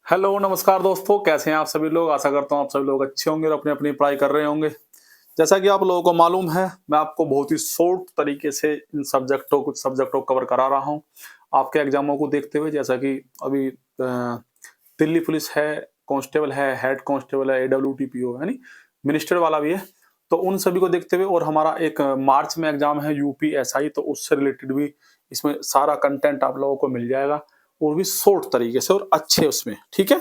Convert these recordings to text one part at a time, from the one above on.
Hello नमस्कार दोस्तों, कैसे हैं आप सभी लोग। आशा करता हूँ आप सभी लोग अच्छे होंगे और अपनी अपनी पढ़ाई कर रहे होंगे। जैसा कि आप लोगों को मालूम है, मैं आपको बहुत ही शॉर्ट तरीके से इन कुछ सब्जेक्टों को कवर करा रहा हूँ आपके एग्जामों को देखते हुए। जैसा कि अभी दिल्ली पुलिस है, कांस्टेबल है, हेड कांस्टेबल है, AWTPO यानी मिनिस्टर वाला भी है। तो उन सभी को देखते हुए और हमारा एक मार्च में एग्जाम है UPSI, तो उससे रिलेटेड भी इसमें सारा कंटेंट आप लोगों को मिल जाएगा और भी शॉर्ट तरीके से और अच्छे उसमें, ठीक है,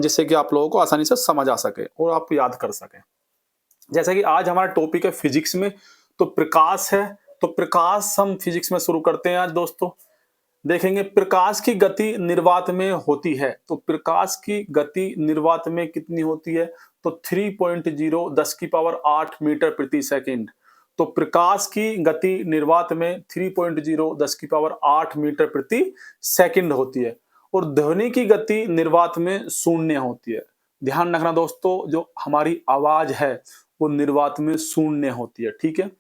जिससे कि आप लोगों को आसानी से समझ आ सके और आप याद कर सकें। जैसा कि आज हमारा टॉपिक है फिजिक्स में, तो प्रकाश है। तो प्रकाश हम फिजिक्स में शुरू करते हैं आज दोस्तों। देखेंगे प्रकाश की गति निर्वात में होती है। तो प्रकाश की गति निर्वात में कितनी होती है? तो 3.0 10 की पावर 8 मीटर प्रति सेकंड। तो प्रकाश की गति निर्वात में 3.0 10 की पावर 8 मीटर प्रति सेकंड होती है और ध्वनि की गति निर्वात में शून्य होती है। ध्यान रखना दोस्तों, जो हमारी आवाज है वो निर्वात में शून्य होती है, ठीक है।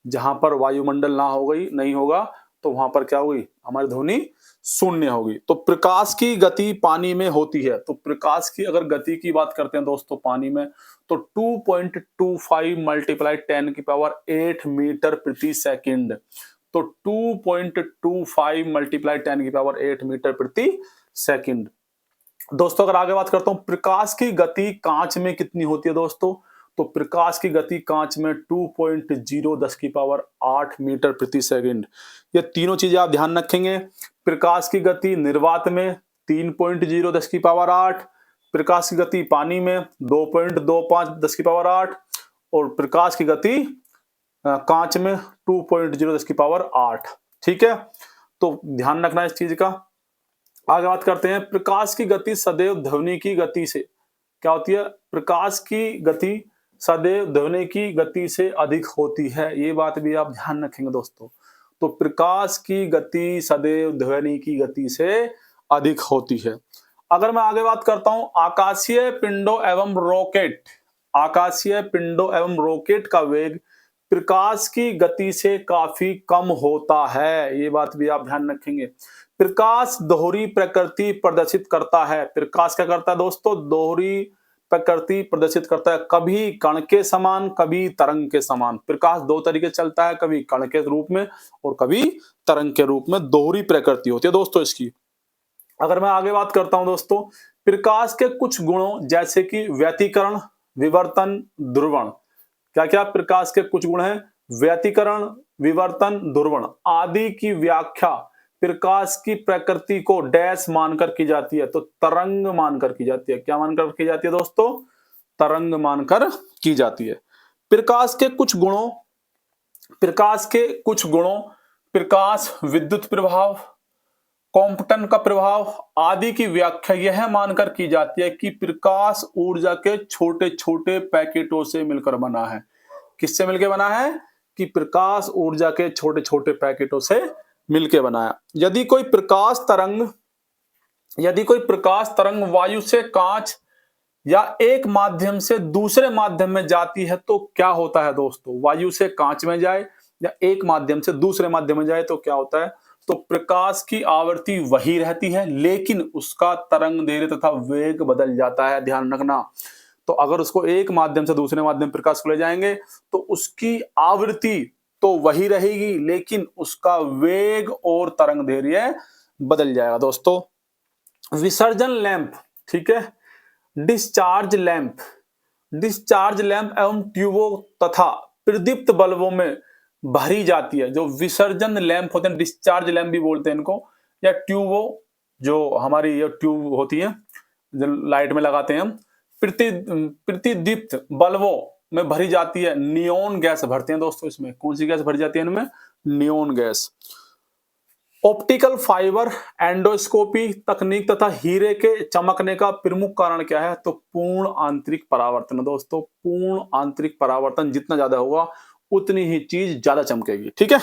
जहां पर वायुमंडल ना हो गई नहीं होगा तो वहां पर क्या होगी, हमारी ध्वनि शून्य होगी। तो प्रकाश की गति पानी में होती है। तो प्रकाश की अगर गति की बात करते हैं दोस्तों पानी में, तो 2.25 मल्टीप्लाई 10 की पावर 8 मीटर प्रति सेकंड। तो 2.25 मल्टीप्लाई 10 की पावर 8 मीटर प्रति सेकंड। दोस्तों अगर आगे बात करता हूं प्रकाश की गति कांच में कितनी होती है दोस्तों, तो प्रकाश की गति कांच में 2.0 10 की पावर 8 मीटर प्रति सेकंड। ये तीनों चीजें आप ध्यान रखेंगे। प्रकाश की गति निर्वात में 3.0 10 की पावर 8, प्रकाश की गति पानी में 2.25 10 की पावर 8 और प्रकाश की गति कांच में 2.0 10 की पावर 8, ठीक है। तो ध्यान रखना इस चीज का। आगे बात करते हैं प्रकाश की गति सदैव ध्वनि की गति से क्या होती है? प्रकाश की गति सदैव ध्वनि की गति से अधिक होती है। ये बात भी आप ध्यान रखेंगे दोस्तों। तो प्रकाश की गति सदैव ध्वनि की गति से अधिक होती है। अगर मैं आगे बात करता हूं आकाशीय पिंडों एवं रॉकेट, आकाशीय पिंडों एवं रॉकेट का वेग प्रकाश की गति से काफी कम होता है। ये बात भी आप ध्यान रखेंगे। प्रकाश दोहरी प्रकृति प्रदर्शित करता है। प्रकाश क्या करता है दोस्तों? दोहरी प्रकृति प्रदर्शित करता है, कभी कण के समान कभी तरंग के समान। प्रकाश दो तरीके से चलता है, कभी कण के रूप में और कभी तरंग के रूप में। दोहरी प्रकृति होती है दोस्तों इसकी। अगर मैं आगे बात करता हूं दोस्तों प्रकाश के कुछ गुणों जैसे कि व्यतिकरण, विवर्तन, ध्रुवण। क्या क्या प्रकाश के कुछ गुण हैं? व्यतिकरण, विवर्तन, ध्रुवण आदि की व्याख्या प्रकाश की प्रकृति को डैश मानकर की जाती है। तो तरंग मानकर की जाती है। क्या मानकर की जाती है दोस्तों? तरंग मानकर की जाती है। प्रकाश के कुछ गुणों, प्रकाश के कुछ गुणों प्रकाश विद्युत प्रभाव, कॉम्पटन का प्रभाव आदि की व्याख्या यह मानकर की जाती है कि प्रकाश ऊर्जा के छोटे छोटे पैकेटों से मिलकर बना है। किससे मिलकर बना है? कि प्रकाश ऊर्जा के छोटे छोटे पैकेटों से मिलकर बना है। यदि कोई प्रकाश तरंग वायु से कांच या एक माध्यम से दूसरे माध्यम में जाती है तो क्या होता है दोस्तों? वायु से कांच में जाए या एक माध्यम से दूसरे माध्यम में जाए तो क्या होता है? तो प्रकाश की आवृत्ति वही रहती है लेकिन उसका तरंग दैर्ध्य तथा वेग बदल जाता है। ध्यान रखना। तो अगर उसको एक माध्यम से दूसरे माध्यम प्रकाश को ले जाएंगे तो उसकी आवृत्ति तो वही रहेगी लेकिन उसका वेग और तरंग दैर्ध्य बदल जाएगा दोस्तों। विसर्जन लैंप, ठीक है, डिस्चार्ज लैंप, डिस्चार्ज लैंप एवं ट्यूबों तथा प्रदीप्त बल्बों में भरी जाती है। जो विसर्जन लैंप होते हैं, डिस्चार्ज लैंप भी बोलते हैं इनको, या ट्यूबों, जो हमारी ये ट्यूब होती है जो लाइट में लगाते हैं हम, प्रतिदीप्त बल्बों में भरी जाती है। नियोन गैस भरते हैं दोस्तों इसमें। कौन सी गैस भरी जाती है इनमें? Neon gas. Optical fibre endoscopy तकनीक तथा हीरे के चमकने का प्रमुख कारण क्या है? तो पूर्ण आंतरिक परावर्तन दोस्तों। पूर्ण आंतरिक परावर्तन जितना ज्यादा होगा उतनी ही चीज ज्यादा चमकेगी, ठीक है।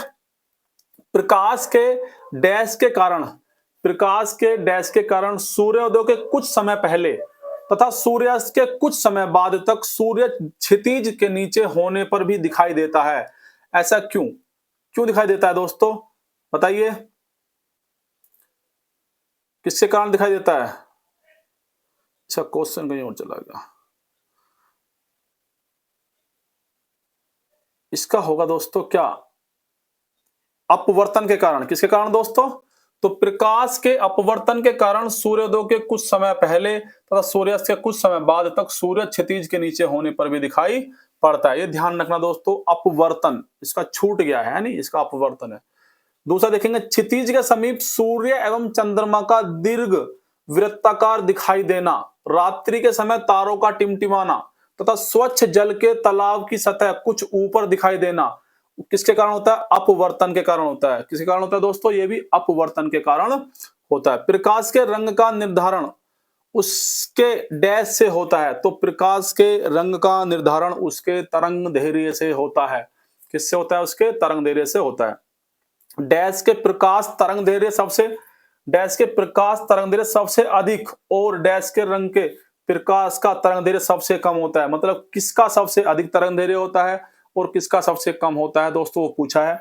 प्रकाश के डैश के कारण, प्रकाश के डैश के कारण सूर्योदय के कुछ समय पहले तथा सूर्यास्त के कुछ समय बाद तक सूर्य क्षितिज के नीचे होने पर भी दिखाई देता है। ऐसा क्यों क्यों दिखाई देता है दोस्तों? बताइए, किसके कारण दिखाई देता है? अच्छा, क्वेश्चन कहीं और चला गया। इसका होगा दोस्तों क्या, अपवर्तन के कारण। किसके कारण दोस्तों? तो प्रकाश के अपवर्तन के कारण सूर्योदय के कुछ समय पहले तथा सूर्यास्त के कुछ समय बाद तक सूर्य क्षितिज के नीचे होने पर भी दिखाई पड़ता है। ये ध्यान रखना दोस्तों, अपवर्तन इसका छूट गया है, नहीं इसका अपवर्तन है। दूसरा देखेंगे, क्षितिज के समीप सूर्य एवं चंद्रमा का दीर्घ वृत्ताकार दिखाई देना, रात्रि के समय तारों का टिमटिमाना तथा स्वच्छ जल के तालाब की सतह कुछ ऊपर दिखाई देना, किसके कारण होता है? अपवर्तन के कारण होता है। किसके कारण होता है दोस्तों? ये भी अपवर्तन के कारण होता है। प्रकाश के रंग का निर्धारण उसके डैश से होता है, तो प्रकाश के रंग का निर्धारण उसके तरंग दैर्घ्य से होता है। किससे होता है? उसके तरंग दैर्घ्य से होता है। डैश के प्रकाश तरंग दैर्घ्य सबसे डैश के प्रकाश तरंग दैर्घ्य सबसे अधिक और डैश के रंग के प्रकाश का तरंग दैर्घ्य सबसे कम होता है। मतलब किसका सबसे अधिक तरंग दैर्घ्य होता है और किसका सबसे कम होता है दोस्तों, वो पूछा है।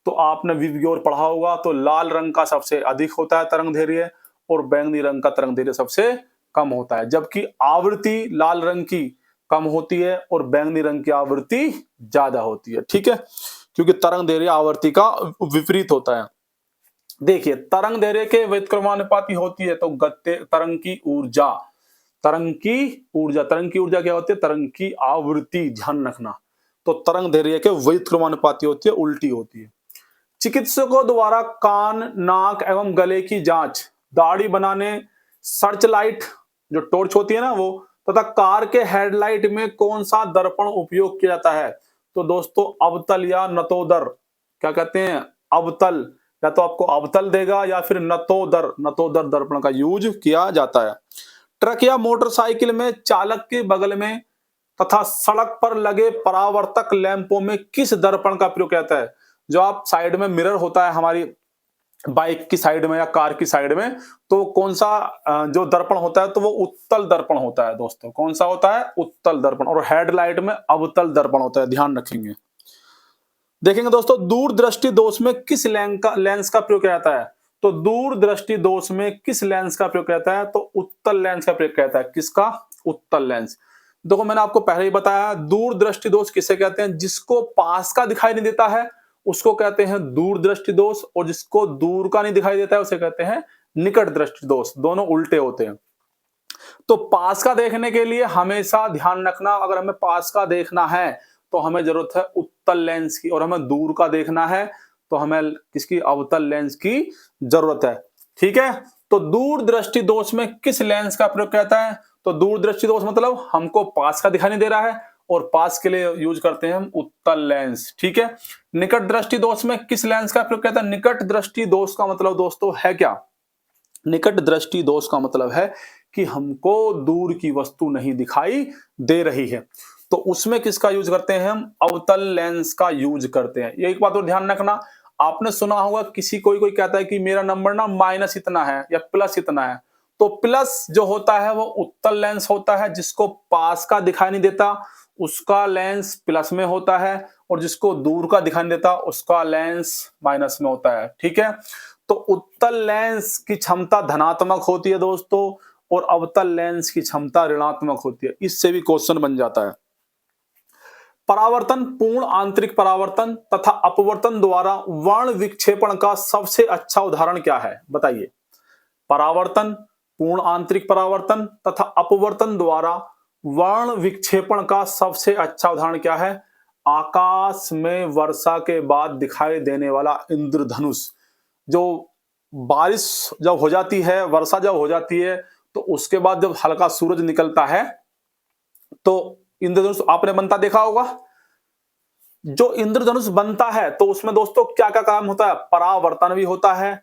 तो आपने विवग्योर पढ़ा होगा, तो लाल रंग का सबसे अधिक होता है तरंग दैर्घ्य और बैंगनी रंग का तरंग दैर्घ्य सबसे कम होता है। जबकि आवृत्ति लाल रंग की कम होती है और बैंगनी रंग की आवृत्ति ज्यादा होती है। ठीक है, क्योंकि तरंग दैर्घ्य आवृत्ति का विपरीत होता है। देखिए, तरंग दैर्घ्य के व्युत्क्रमानुपाती होती है, तो गत्य तरंग की ऊर्जा तरंग की ऊर्जा क्या होती है? तरंग की आवृत्ति, ध्यान रखना। तो तरंग दैर्घ्य के व्युत्क्रमानुपाती होती है, उल्टी होती है। चिकित्सकों द्वारा कान, नाक एवं गले की जांच, दाढ़ी बनाने, सर्च लाइट जो टॉर्च होती है ना वो, तथा कार के हेडलाइट में कौन सा दर्पण उपयोग किया जाता है? तो दोस्तों अवतल या नतोदर, क्या कहते हैं? अवतल, या तो आपको अवतल देगा या फिर नतोदर दर्पण का यूज किया जाता है। ट्रक या मोटरसाइकिल में चालक के बगल में तथा सड़क पर लगे परावर्तक लैंपों में किस दर्पण का प्रयोग किया जाता है? जो आप साइड में मिरर होता है हमारी बाइक की साइड में या कार की साइड में, तो कौन सा जो दर्पण होता है, तो वो उत्तल दर्पण होता है दोस्तों। कौन सा होता है? उत्तल दर्पण। और हेडलाइट में अवतल दर्पण होता है, ध्यान रखेंगे। देखेंगे दोस्तों, दूरदृष्टि दोष में किस लेंस का प्रयोग किया जाता है? तो दूरदृष्टि दोष में किस लेंस का प्रयोग किया जाता है? तो उत्तल लेंस का प्रयोग किया जाता है। किसका? उत्तल लेंस। देखो, मैंने आपको पहले ही बताया, दूरदृष्टि दोष किसे कहते हैं? जिसको पास का दिखाई नहीं देता है उसको कहते हैं दूरदृष्टि दोष, और जिसको दूर का नहीं दिखाई देता है उसे कहते हैं निकट दृष्टि दोष। दोनों उल्टे होते हैं। तो पास का देखने के लिए हमेशा ध्यान रखना, अगर हमें पास का देखना है तो हमें जरूरत है उत्तल लेंस की, और हमें दूर का देखना है तो हमें किसकी? अवतल लेंस की जरूरत है। ठीक है, तो दूरदृष्टि दोष में किस लेंस का प्रयोग किया जाता है? तो दूरदृष्टि दोष मतलब हमको पास का दिखाई नहीं दे रहा है और पास के लिए यूज करते हैं हम उत्तल लेंस। ठीक है, निकट दृष्टि दोष में किस लेंस का प्रयोग किया जाता है? निकट दृष्टि दोष का मतलब दोस्तों है क्या? निकट दृष्टि दोष का मतलब है कि हमको दूर की वस्तु नहीं दिखाई दे रही है, तो उसमें किसका यूज करते हैं? हम अवतल लेंस का यूज करते हैं। ये एक बात और ध्यान रखना, आपने सुना होगा किसी कोई कहता है कि मेरा नंबर ना माइनस इतना है या प्लस इतना है, तो प्लस जो होता है वो उत्तल लेंस होता है। जिसको पास का दिखाई नहीं देता उसका लेंस प्लस में होता है, और जिसको दूर का दिखाई नहीं देता उसका लेंस माइनस में होता है। ठीक है, तो उत्तल लेंस की क्षमता धनात्मक होती है दोस्तों, और अवतल लेंस की क्षमता ऋणात्मक होती है। इससे भी क्वेश्चन बन जाता है। परावर्तन, पूर्ण आंतरिक परावर्तन तथा अपवर्तन द्वारा वर्ण विक्षेपण का सबसे अच्छा उदाहरण क्या है? बताइए। परावर्तन, पूर्ण आंतरिक परावर्तन तथा अपवर्तन द्वारा वर्ण विक्षेपण का सबसे अच्छा उदाहरण क्या है? आकाश में वर्षा के बाद दिखाई देने वाला इंद्रधनुष। जो बारिश जब हो जाती है, वर्षा जब हो जाती है, तो उसके बाद जब हल्का सूरज निकलता है तो इंद्रधनुष आपने बनता देखा होगा। जो इंद्रधनुष बनता है तो उसमें दोस्तों क्या क्या काम होता है? परावर्तन भी होता है,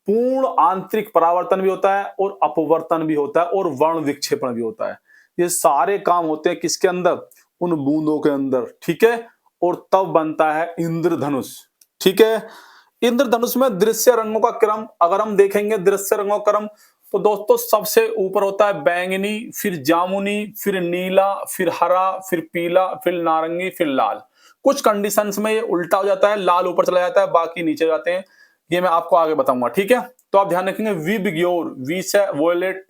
पूर्ण आंतरिक परावर्तन भी होता है, और अपवर्तन भी होता है, और वर्ण विक्षेपण भी होता है। ये सारे काम होते हैं किसके अंदर? उन बूंदों के अंदर। ठीक है, और तब बनता है इंद्रधनुष। ठीक है, इंद्रधनुष में दृश्य रंगों का क्रम अगर हम देखेंगे, दृश्य रंगों का क्रम, तो दोस्तों सबसे ऊपर होता है बैंगनी, फिर जामुनी, फिर नीला, फिर हरा, फिर पीला, फिर नारंगी, फिर लाल। कुछ कंडीशंस में ये उल्टा हो जाता है, लाल ऊपर चला जाता है, बाकी नीचे जाते हैं। ये मैं आपको आगे बताऊंगा। ठीक है, तो आप ध्यान रखेंगे, विबग्योर, वी से वोयलेट,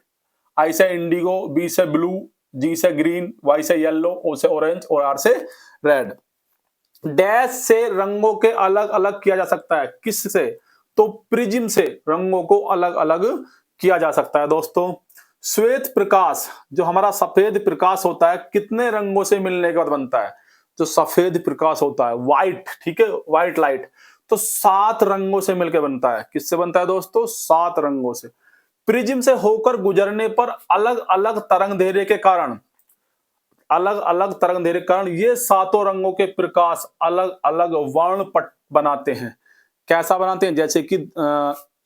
आई से इंडिगो, बी से ब्लू, जी से ग्रीन, वाई से येलो, ओ से ऑरेंज और आर से रेड। डैश से रंगों के अलग अलग किया जा सकता है, किससे? तो प्रिज्म से रंगों को अलग अलग किया जा सकता है दोस्तों। श्वेत प्रकाश, जो हमारा सफेद प्रकाश होता है, कितने रंगों से मिलने के बाद बनता है? जो सफेद प्रकाश होता है, व्हाइट, ठीक है, व्हाइट लाइट, तो 7 रंगों से मिलकर बनता है। किससे बनता है दोस्तों? 7 रंगों से। प्रिज्म से होकर गुजरने पर अलग अलग तरंग दैर्ध्य के कारण, अलग अलग तरंग दैर्ध्य के कारण ये 7 रंगों के प्रकाश अलग अलग वर्ण पट बनाते हैं। कैसा बनाते हैं? जैसे कि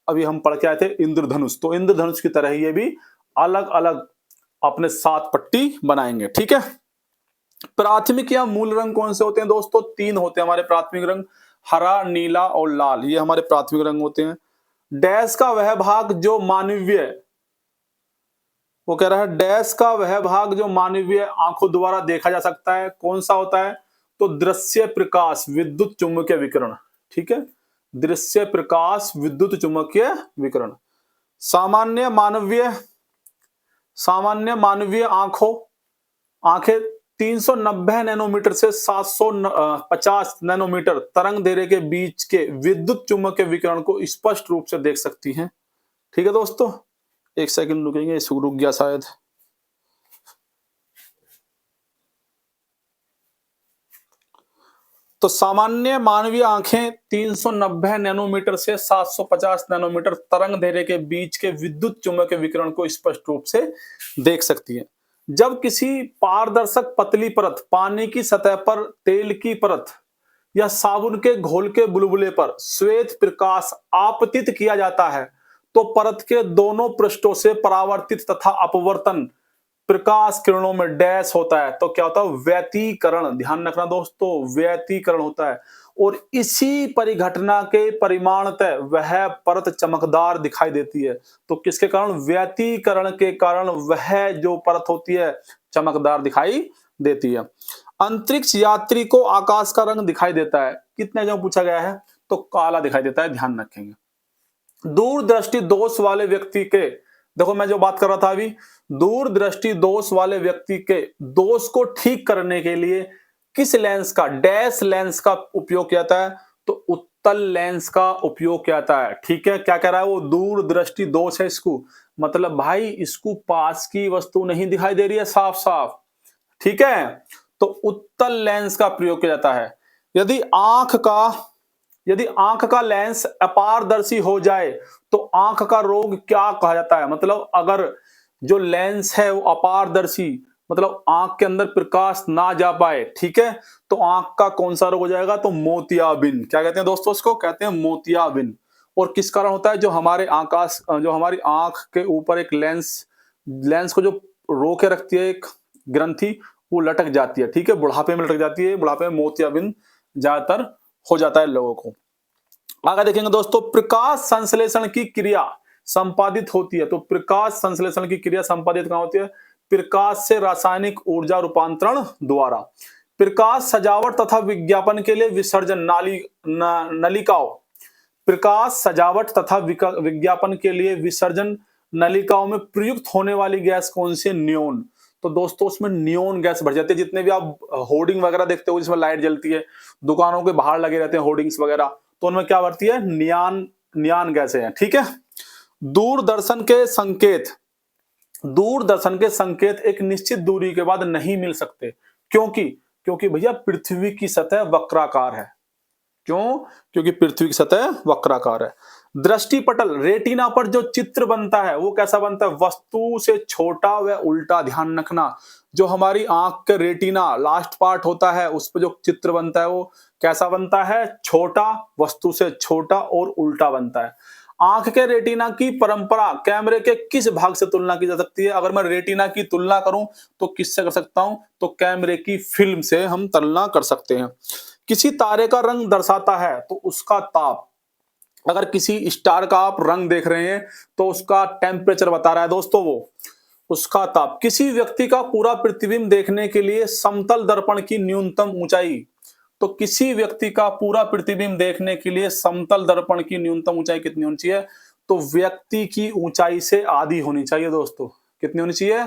अभी हम पढ़ के आए थे इंद्रधनुष, तो इंद्रधनुष की तरह ये भी अलग अलग अपने 7 पट्टी बनाएंगे, ठीक है। प्राथमिक या मूल रंग कौन से होते हैं दोस्तों? 3 होते हैं हमारे प्राथमिक रंग, हरा, नीला और लाल, ये हमारे प्राथमिक रंग होते हैं। डैश का वह भाग जो मानवीय, वो कह रहा है डैश का वह भाग जो मानवीय आंखों द्वारा देखा जा सकता है, कौन सा होता है? तो दृश्य प्रकाश विद्युत चुम्बकीय विकिरण, ठीक है, दृश्य प्रकाश विद्युत चुम्बकीय विकिरण। सामान्य मानवीय आंखें 390 नैनोमीटर से 750 नैनोमीटर तरंग दैर्ध्य के बीच के विद्युत चुम्बकीय विकिरण को स्पष्ट रूप से देख सकती हैं। ठीक है दोस्तों, एक सेकंड रुकेंगे, इसको रुक गया शायद। तो सामान्य मानवीय आंखें 390 नैनोमीटर से 750 नैनोमीटर तरंग दैर्ध्य के बीच के विद्युत चुम्बकीय विकिरण को स्पष्ट रूप से देख सकती हैं। जब किसी पारदर्शक पतली परत, पानी की सतह पर तेल की परत या साबुन के घोल के बुलबुले पर श्वेत प्रकाश आपतित किया जाता है, तो परत के दोनों पृष्ठों से परावर्तित तथा अपवर्तन प्रकाश किरणों में डैश होता है। तो क्या होता है? व्यतिकरण। ध्यान रखना दोस्तों, व्यतिकरण होता है। और इसी परिघटना के परिमाणतः वह परत चमकदार दिखाई देती है। तो किसके कारण? व्यतिकरण के कारण वह जो परत होती है चमकदार दिखाई देती है। अंतरिक्ष यात्री को आकाश का रंग दिखाई देता है, कितने जो पूछा गया है, तो काला दिखाई देता है, ध्यान रखेंगे। दूरदृष्टि दोष वाले व्यक्ति के, देखो मैं जो बात कर रहा था अभी, दूरदृष्टि दोष वाले व्यक्ति के दोष को ठीक करने के लिए किस लेंस का, डैश लेंस का उपयोग किया जाता है? तो उत्तल लेंस का उपयोग किया जाता है। ठीक है, क्या कह रहा है वो? दूरदृष्टि दोष है इसको, मतलब भाई इसको पास की वस्तु नहीं दिखाई दे रही है साफ साफ, ठीक है, तो उत्तल लेंस का प्रयोग किया जाता है। यदि आंख का लेंस अपारदर्शी हो जाए तो आंख का रोग क्या कहा जाता है? मतलब अगर जो लेंस है वो अपारदर्शी, मतलब आंख के अंदर प्रकाश ना जा पाए, ठीक है, तो आंख का कौन सा रोग हो जाएगा? तो मोतियाबिंद। क्या कहते हैं दोस्तों इसको? कहते हैं मोतियाबिंद। और किस कारण होता है? जो हमारी आंख के ऊपर एक लेंस को जो रोके रखती है एक ग्रंथि, वो लटक जाती है, ठीक है, बुढ़ापे में लटक जाती है, बुढ़ापे में मोतियाबिंद ज्यादातर हो जाता है लोगों को। आगे देखेंगे दोस्तों, प्रकाश संश्लेषण की क्रिया संपादित होती है। तो प्रकाश संश्लेषण की क्रिया संपादित कहां होती है? प्रकाश से रासायनिक ऊर्जा रूपांतरण द्वारा। प्रकाश सजावट तथा विज्ञापन के लिए विसर्जन नलिकाओं, प्रकाश सजावट तथा विज्ञापन के लिए विसर्जन नलिकाओं में प्रयुक्त होने वाली गैस कौन सी? नियोन। तो दोस्तों उसमें नियोन गैस भर जाती है। जितने भी आप होर्डिंग वगैरह देखते हो जिसमें लाइट जलती है, दुकानों के बाहर लगे रहते हैं होर्डिंग्स वगैरह, तो उनमें क्या भरती है? नियान गैसें हैं, ठीक है। दूरदर्शन के संकेत एक निश्चित दूरी के बाद नहीं मिल सकते, क्योंकि भैया पृथ्वी की सतह वक्राकार है। क्यों? क्योंकि पृथ्वी की सतह वक्राकार है। दृष्टिपटल, रेटिना पर जो चित्र बनता है वो कैसा बनता है? वस्तु से छोटा व उल्टा। ध्यान रखना, जो हमारी आंख के रेटिना लास्ट पार्ट होता है उस पर जो चित्र बनता है वो कैसा बनता है? छोटा, वस्तु से छोटा और उल्टा बनता है। आंख के रेटिना की परंपरा कैमरे के किस भाग से तुलना की जा सकती है? अगर मैं रेटिना की तुलना करूं तो किससे कर सकता हूं? तो कैमरे की फिल्म से हम तुलना कर सकते हैं। किसी तारे का रंग दर्शाता है तो उसका ताप, अगर किसी स्टार का आप रंग देख रहे हैं तो उसका टेम्परेचर बता रहा है दोस्तों, वो उसका ताप। किसी व्यक्ति का पूरा प्रतिबिंब देखने के लिए समतल दर्पण की न्यूनतम ऊंचाई, तो किसी व्यक्ति का पूरा प्रतिबिंब देखने के लिए समतल दर्पण की न्यूनतम ऊंचाई कितनी होनी चाहिए? तो व्यक्ति की ऊंचाई से आधी होनी चाहिए दोस्तों। कितनी होनी चाहिए?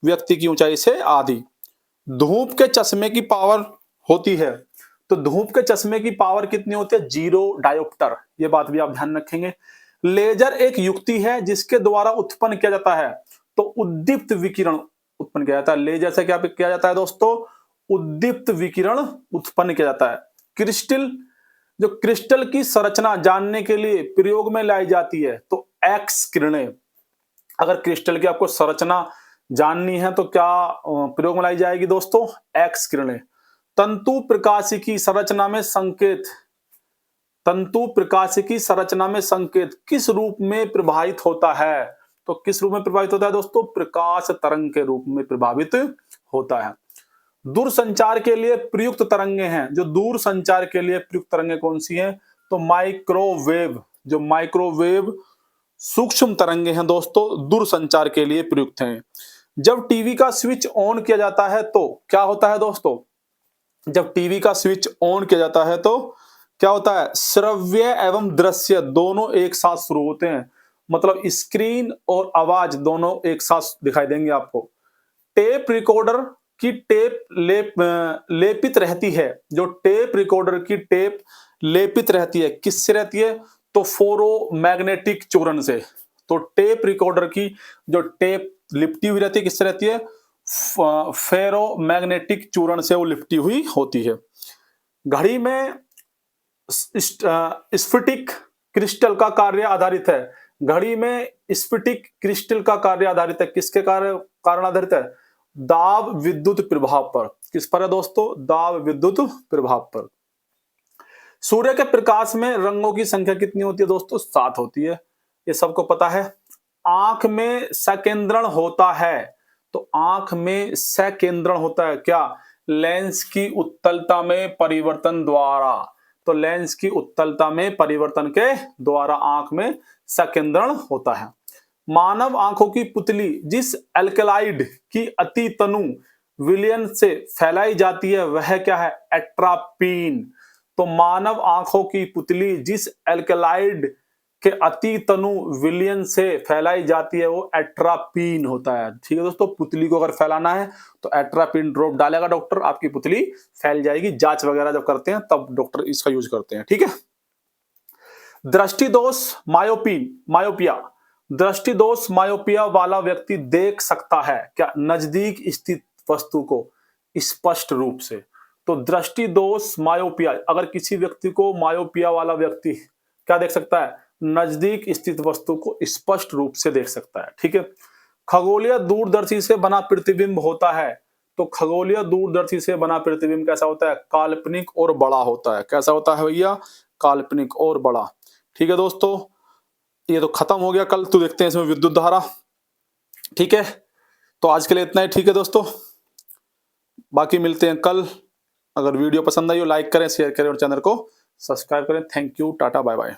व्यक्ति की ऊंचाई से आधी। धूप के चश्मे की पावर होती है, तो धूप के चश्मे की पावर कितनी होती है? 0 डायोप्टर। ये बात भी आप ध्यान रखेंगे। लेजर एक युक्ति है जिसके द्वारा उत्पन्न किया जाता है, तो उद्दीप्त विकिरण उत्पन्न किया जाता है। लेजर से क्या किया जाता है दोस्तों? उद्दीप्त विकिरण उत्पन्न किया जाता है। क्रिस्टल, जो क्रिस्टल की संरचना जानने के लिए प्रयोग में लाई जाती है, तो एक्स किरणें। अगर क्रिस्टल की आपको संरचना जाननी है तो क्या प्रयोग में लाई जाएगी दोस्तों? एक्स किरणें। तंतु प्रकाशिकी संरचना में संकेत, तंतु प्रकाशिकी संरचना में संकेत किस रूप में प्रभावित होता है? तो किस रूप में प्रभावित होता है दोस्तों? प्रकाश तरंग के रूप में प्रभावित होता है। दूरसंचार के लिए प्रयुक्त तरंगे हैं, जो दूर संचार के लिए प्रयुक्त तरंगे कौन सी हैं? तो माइक्रोवेव, जो माइक्रोवेव सूक्ष्म तरंगे हैं दोस्तों, दूर संचार के लिए प्रयुक्त हैं। जब टीवी का स्विच ऑन किया जाता है तो क्या होता है दोस्तों? जब टीवी का स्विच ऑन किया जाता है तो क्या होता है? श्रव्य एवं दृश्य दोनों एक साथ शुरू होते हैं, मतलब स्क्रीन और आवाज दोनों एक साथ दिखाई देंगे आपको। टेप रिकॉर्डर की टेप लेपित रहती है, जो टेप रिकॉर्डर की टेप लेपित रहती है, किससे रहती है? तो फेरोमैग्नेटिक चूर्ण से। तो टेप रिकॉर्डर की जो टेप लिपटी हुई रहती है, किससे रहती है? फेरोमैग्नेटिक चूर्ण से वो लिपटी हुई होती है। घड़ी में स्फटिक क्रिस्टल का कार्य आधारित है। घड़ी में स्फटिक क्रिस्टल का कार्य आधारित है, किसके कारण आधारित है? दाब विद्युत प्रभाव पर। किस पर है दोस्तों? दाब विद्युत प्रभाव पर। सूर्य के प्रकाश में रंगों की संख्या कितनी होती है दोस्तों? 7 होती है, ये सबको पता है। आंख में संकेंद्रण होता है, तो आंख में संकेंद्रण होता है क्या? लेंस की उत्तलता में परिवर्तन द्वारा। तो लेंस की उत्तलता में परिवर्तन के द्वारा आंख में संकेंद्रण होता है। मानव आंखों की पुतली जिस एल्कलाइड की अति तनु विलयन से फैलाई जाती है वह क्या है? एट्रापीन। तो मानव आंखों की पुतली जिस एल्कलाइड के अति तनु विलयन से फैलाई जाती है वो एट्रापीन होता है। ठीक है दोस्तों, पुतली को अगर फैलाना है तो एट्रापीन ड्रॉप डालेगा डॉक्टर, आपकी पुतली फैल जाएगी। जांच वगैरह जब करते हैं तब डॉक्टर इसका यूज करते हैं। ठीक है। दृष्टि दोष मायोपिया, दृष्टि दोष मायोपिया वाला व्यक्ति देख सकता है क्या? नजदीक स्थित वस्तु को स्पष्ट रूप से। तो दृष्टि दोष मायोपिया, अगर किसी व्यक्ति को मायोपिया वाला व्यक्ति क्या देख सकता है? नजदीक स्थित वस्तु को स्पष्ट रूप से देख सकता है। ठीक है। खगोलीय दूरदर्शी से बना प्रतिबिंब होता है, तो खगोलीय दूरदर्शी से बना प्रतिबिंब कैसा होता है? काल्पनिक और बड़ा होता है। कैसा होता है भैया? काल्पनिक और बड़ा। ठीक है दोस्तों, ये तो खत्म हो गया। कल तो देखते हैं इसमें विद्युत धारा। ठीक है, तो आज के लिए इतना ही। ठीक है दोस्तों, बाकी मिलते हैं कल। अगर वीडियो पसंद आई हो लाइक करें, शेयर करें और चैनल को सब्सक्राइब करें। Thank you, tata, bye bye.